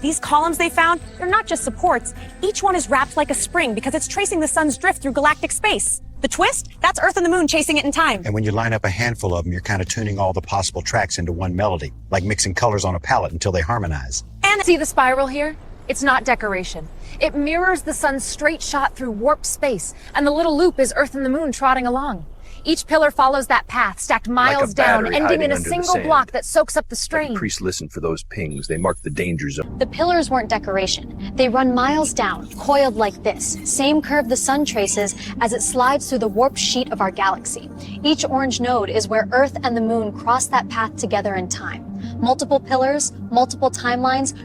These columns they found, they're not just supports. Each one is wrapped like a spring because it's tracing the sun's drift through galactic space. The twist? That's Earth and the Moon chasing it in time. And when you line up a handful of them, you're kind of tuning all the possible tracks into one melody, like mixing colors on a palette until they harmonize. And see the spiral here? It's not decoration. It mirrors the sun's straight shot through warped space, and the little loop is Earth and the Moon trotting along. Each pillar follows that path, stacked miles down, ending in a single block that soaks up the strain. The priests listened for those pings. They marked the danger zone. The pillars weren't decoration. They run miles down, coiled like this. Same curve the sun traces as it slides through the warped sheet of our galaxy. Each orange node is where Earth and the Moon cross that path together in time. Multiple pillars, multiple timelines.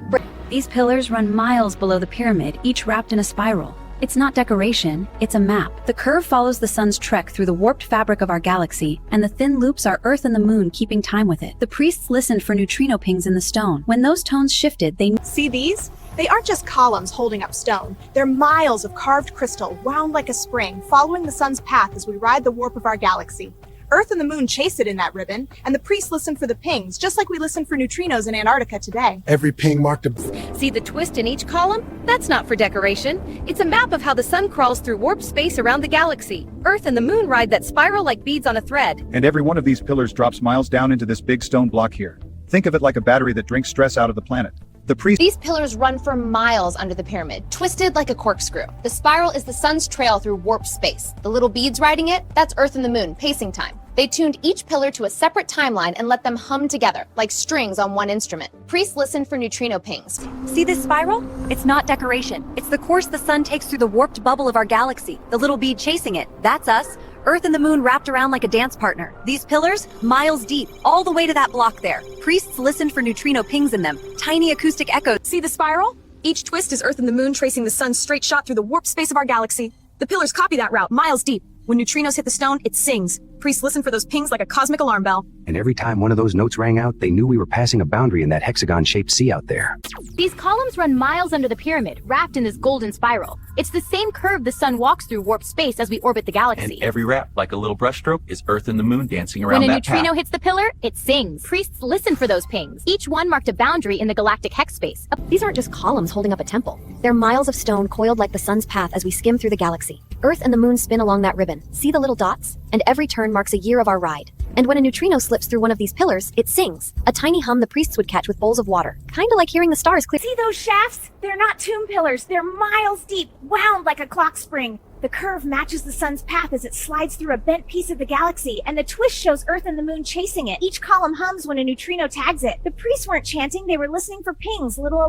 These pillars run miles below the pyramid, each wrapped in a spiral. It's not decoration, it's a map. The curve follows the sun's trek through the warped fabric of our galaxy, and the thin loops are Earth and the Moon keeping time with it. The priests listened for neutrino pings in the stone. When those tones shifted, they... See these? They aren't just columns holding up stone. They're miles of carved crystal, wound like a spring, following the sun's path as we ride the warp of our galaxy. Earth and the Moon chase it in that ribbon, and the priests listen for the pings, just like we listen for neutrinos in Antarctica today. Every ping marked a... See the twist in each column? That's not for decoration. It's a map of how the sun crawls through warp space around the galaxy. Earth and the Moon ride that spiral like beads on a thread. And every one of these pillars drops miles down into this big stone block here. Think of it like a battery that drinks stress out of the planet. These pillars run for miles under the pyramid, twisted like a corkscrew. The spiral is the sun's trail through warp space. The little beads riding it, that's Earth and the Moon, pacing time. They tuned each pillar to a separate timeline and let them hum together, like strings on one instrument. Priests listen for neutrino pings. See this spiral? It's not decoration. It's the course the sun takes through the warped bubble of our galaxy. The little bead chasing it, that's us. Earth and the Moon wrapped around like a dance partner. These pillars, miles deep, all the way to that block there. Priests listened for neutrino pings in them, tiny acoustic echoes. See the spiral? Each twist is Earth and the Moon tracing the sun's straight shot through the warped space of our galaxy. The pillars copy that route, miles deep. When neutrinos hit the stone, it sings. Priests listen for those pings like a cosmic alarm bell. And every time one of those notes rang out, they knew we were passing a boundary in that hexagon-shaped sea out there. These columns run miles under the pyramid, wrapped in this golden spiral. It's the same curve the sun walks through warped space as we orbit the galaxy. And every wrap, like a little brushstroke, is Earth and the Moon dancing around that path. When a neutrino hits the pillar, it sings. Priests listen for those pings. Each one marked a boundary in the galactic hex space. These aren't just columns holding up a temple. They're miles of stone coiled like the sun's path as we skim through the galaxy. Earth and the Moon spin along that ribbon. See the little dots? And every turn marks a year of our ride. And when a neutrino slips through one of these pillars, it sings. A tiny hum the priests would catch with bowls of water. Kinda like hearing the stars clear. See those shafts? They're not tomb pillars. They're miles deep, wound like a clock spring. The curve matches the sun's path as it slides through a bent piece of the galaxy, and the twist shows Earth and the Moon chasing it. Each column hums when a neutrino tags it. The priests weren't chanting, they were listening for pings, little alarms.